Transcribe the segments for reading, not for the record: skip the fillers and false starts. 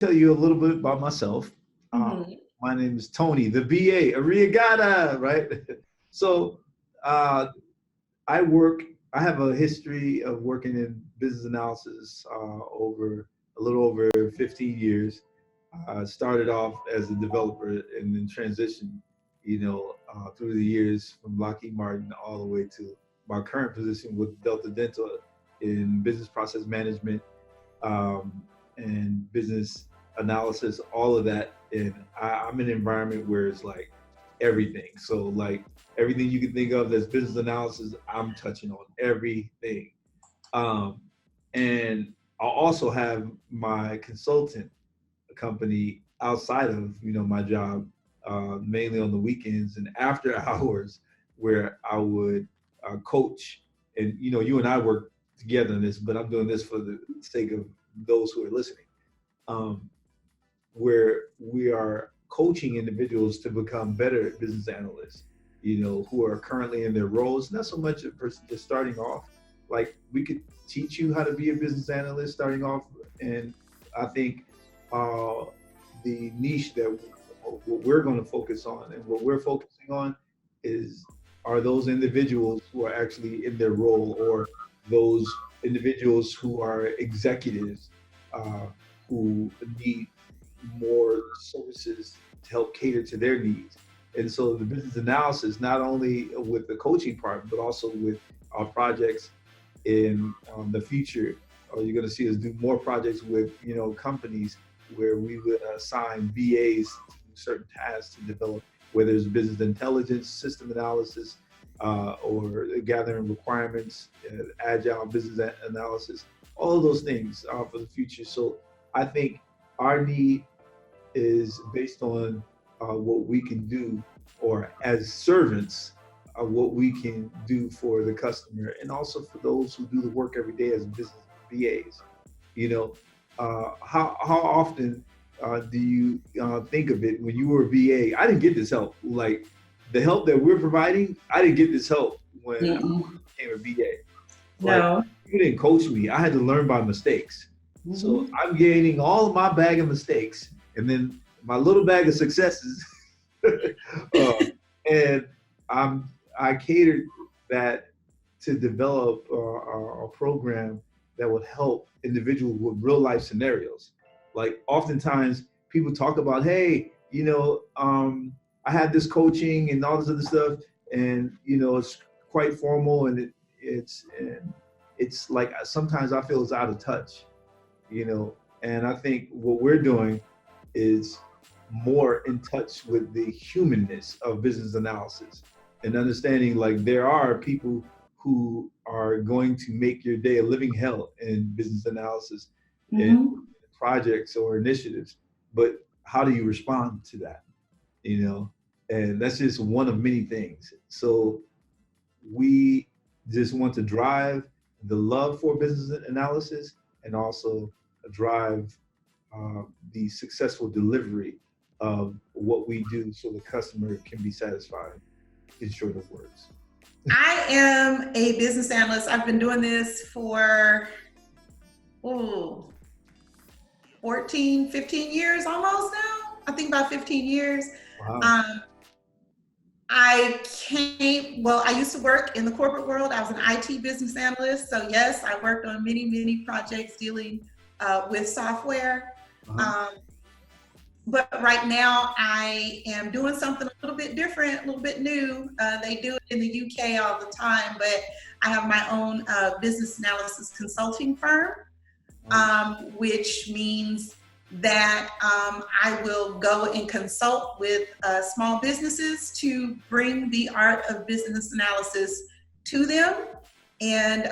tell you a little bit about myself. Mm-hmm. My name is Tony, the BA, Arriagada, right? So uh, I have a history of working in business analysis over a little over 15 years. Started off as a developer and then transitioned, through the years from Lockheed Martin all the way to my current position with Delta Dental in business process management and business analysis, all of that. And I'm in an environment where it's like everything. So like everything you can think of that's business analysis, I'm touching on everything. Um, and I'll also have my consultant company outside of my job, mainly on the weekends and after hours, where I would coach. And you and I work together on this, but I'm doing this for the sake of those who are listening. Um, where we are coaching individuals to become better business analysts, who are currently in their roles, not so much a person just starting off. Like we could teach you how to be a business analyst starting off. And I think uh, the niche that what we're going to focus on and what we're focusing on is are those individuals who are actually in their role, or those individuals who are executives uh, who need more services to help cater to their needs. And so the business analysis, not only with the coaching part, but also with our projects in the future, you're going to see us do more projects with companies where we would assign VAs to certain tasks to develop, whether it's business intelligence, system analysis, or gathering requirements, agile business analysis, all of those things for the future. So I think our need is based on what we can do, or as servants, what we can do for the customer, and also for those who do the work every day as business VAs. How often do you think of it when you were a VA? I didn't get this help. Like the help that we're providing, I didn't get this help when I became a VA. Like No. you didn't coach me. I had to learn by mistakes. So I'm gaining all of my bag of mistakes, and then my little bag of successes, and I catered that to develop a program that would help individuals with real life scenarios. Like oftentimes people talk about, hey, I had this coaching and all this other stuff, and it's quite formal, and it's like sometimes I feel it's out of touch. And I think what we're doing is more in touch with the humanness of business analysis, and understanding like there are people who are going to make your day a living hell in business analysis in projects or initiatives. But how do you respond to that? And that's just one of many things. So we just want to drive the love for business analysis, and also drive the successful delivery of what we do so the customer can be satisfied, in short of words. I am a business analyst. I've been doing this for 14, 15 years almost now. I think about 15 years. Wow. I used to work in the corporate world. I was an IT business analyst. So yes, I worked on many, many projects dealing with software. But right now I am doing something a little bit different, a little bit new. They do it in the UK all the time, but I have my own business analysis consulting firm, which means that I will go and consult with small businesses to bring the art of business analysis to them and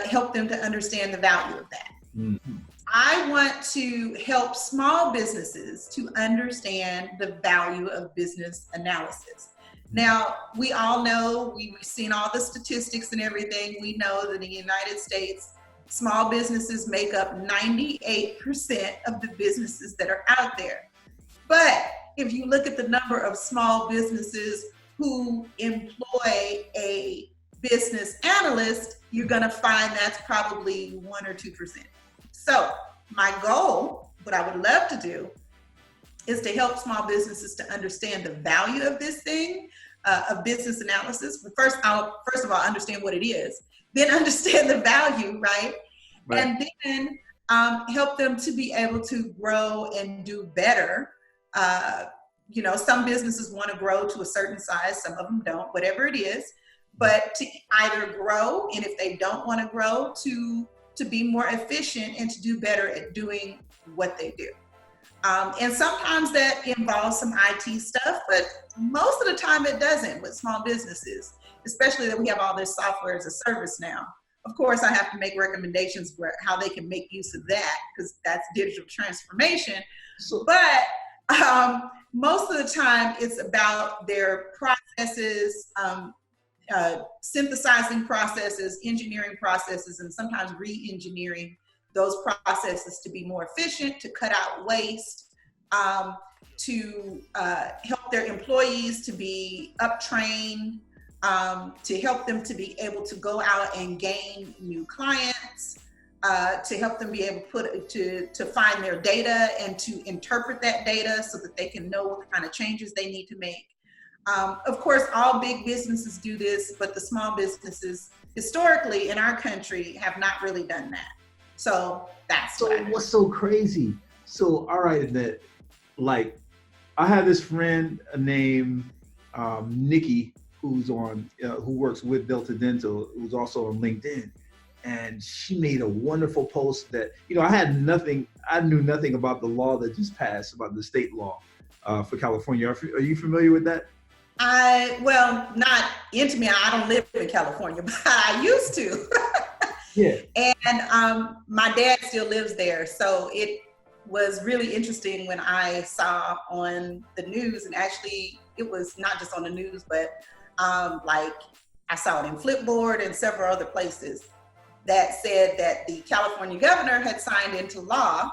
help them to understand the value of that. Mm-hmm. I want to help small businesses to understand the value of business analysis. Now, we all know, we've seen all the statistics and everything. We know that in the United States, small businesses make up 98% of the businesses that are out there. But if you look at the number of small businesses who employ a business analyst, you're going to find that's probably 1 or 2%. So my goal what I would love to do is to help small businesses to understand the value of this thing, of business analysis. But first of all, understand what it is, then understand the value, right? And then help them to be able to grow and do better. Some businesses want to grow to a certain size, some of them don't, whatever it is, but to either grow, and if they don't want to grow, to be more efficient and to do better at doing what they do. And sometimes that involves some IT stuff, but most of the time it doesn't with small businesses, especially that we have all this software as a service now. Of course, I have to make recommendations for how they can make use of that, because that's digital transformation. But most of the time it's about their processes, synthesizing processes, engineering processes, and sometimes re-engineering those processes to be more efficient, to cut out waste, to help their employees to be up-trained, to help them to be able to go out and gain new clients, to help them be able to find their data and to interpret that data so that they can know what kind of changes they need to make. Of course, all big businesses do this, but the small businesses historically in our country have not really done that. So that's what's so crazy. So, all right, Annette, like I have this friend named Nikki who works with Delta Dental, who's also on LinkedIn. And she made a wonderful post that, I knew nothing about the law that just passed, about the state law for California. Are you familiar with that? Not intimately, I don't live in California, but I used to. Yeah. And my dad still lives there. So it was really interesting when I saw on the news, and actually it was not just on the news, but I saw it in Flipboard and several other places, that said that the California governor had signed into law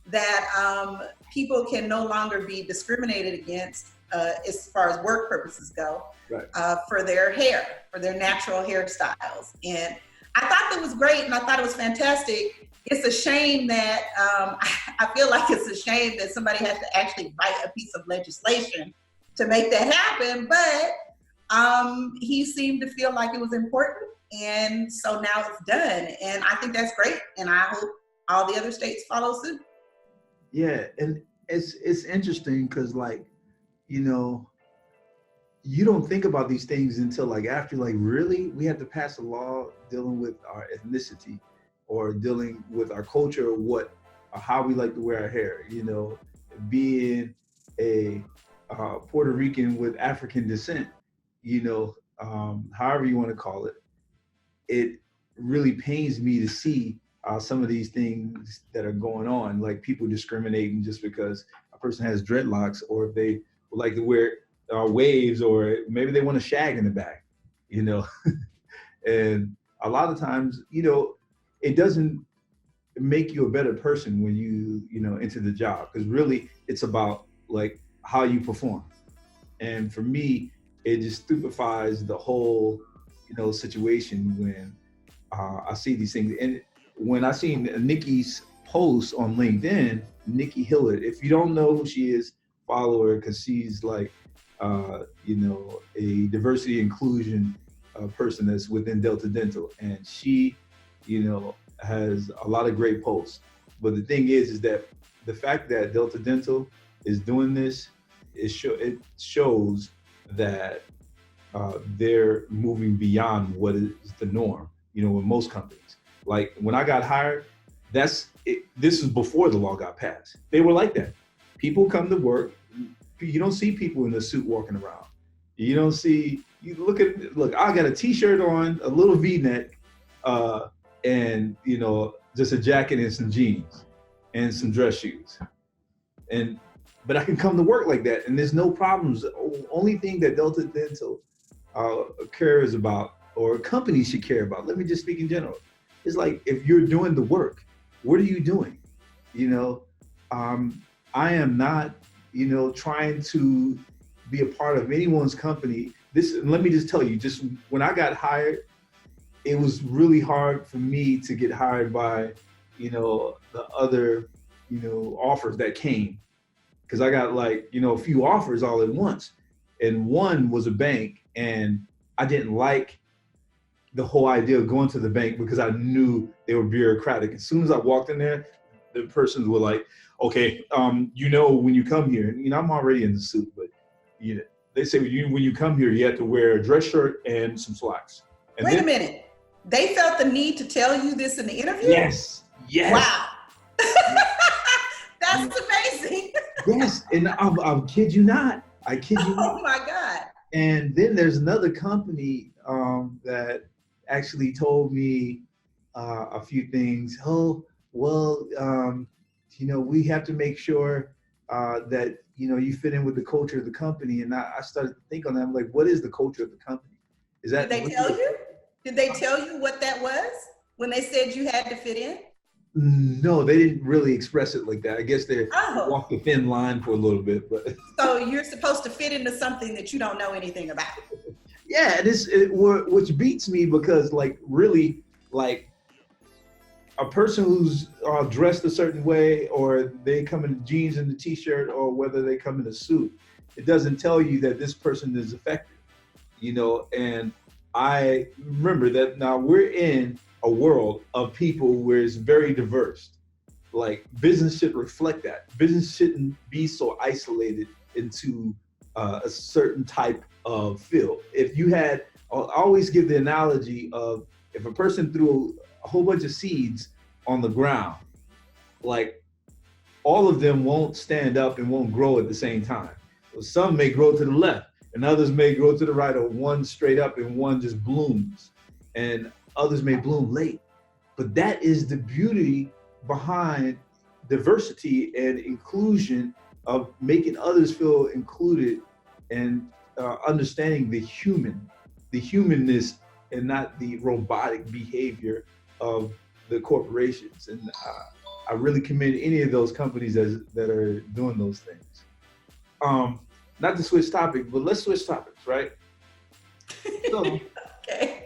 that people can no longer be discriminated against as far as work purposes go, right, for their hair, for their natural hairstyles. And I thought that was great, and I thought it was fantastic. It's a shame that, I feel like it's a shame that somebody has to actually write a piece of legislation to make that happen, but he seemed to feel like it was important, and so now it's done. And I think that's great, and I hope all the other states follow suit. Yeah, and it's interesting because you don't think about these things until after, really, we have to pass a law dealing with our ethnicity or dealing with our culture, or how we like to wear our hair, being a Puerto Rican with African descent, however you want to call it. It really pains me to see some of these things that are going on, like people discriminating just because a person has dreadlocks, or if they would like to wear waves, or maybe they want to shag in the back, and a lot of times, it doesn't make you a better person when you enter the job, because really it's about how you perform. And for me, it just stupefies the whole situation when I see these things. And when I seen Nikki's post on LinkedIn, Nikki Hillard, if you don't know who she is, follow her, because she's a diversity inclusion person that's within Delta Dental, and she has a lot of great posts. But the thing is that the fact that Delta Dental is doing this, it shows that they're moving beyond what is the norm, with most companies. Like when I got hired, this is before the law got passed. They were like that. People come to work. You don't see people in a suit walking around. You don't see, look, I got a t-shirt on, a little V-neck, and just a jacket and some jeans and some dress shoes. But I can come to work like that, and there's no problems. The only thing that Delta Dental cares about, or companies should care about, let me just speak in general, is if you're doing the work, what are you doing? I am not trying to be a part of anyone's company. Let me just tell you, just when I got hired, it was really hard for me to get hired by, the other, offers that came, because I got like, a few offers all at once. And one was a bank, and I didn't like the whole idea of going to the bank because I knew they were bureaucratic. As soon as I walked in there, the persons were like, okay, when you come here, and I'm already in the suit, but they say when you come here, you have to wear a dress shirt and some slacks. And Wait a minute. They felt the need to tell you this in the interview? Yes. Wow. That's amazing. Yes, and I'll kid you not. I kid you not. Oh my God. And then there's another company that actually told me a few things. Oh, well, we have to make sure that, you fit in with the culture of the company. And I started to think on that. I'm like, what is the culture of the company? Is that? Did they tell you? Did they tell you what that was when they said you had to fit in? No, they didn't really express it like that. I guess they walked a thin line for a little bit, but. So you're supposed to fit into something that you don't know anything about. Yeah, which beats me because really a person who's dressed a certain way, or they come in jeans and a t-shirt, or whether they come in a suit, it doesn't tell you that this person is effective, and I remember that now we're in a world of people where it's very diverse. Like, business should reflect that. Business shouldn't be so isolated into a certain type of field. If you had, I'll always give the analogy of if a person threw a whole bunch of seeds on the ground, like all of them won't stand up and won't grow at the same time. So some may grow to the left and others may grow to the right, or one straight up and one just blooms, and others may bloom late. But that is the beauty behind diversity and inclusion, of making others feel included and understanding the humanness, and not the robotic behavior of the corporations. And I really commend any of those companies that are doing those things. Not to switch topic, but let's switch topics, right? So, Okay.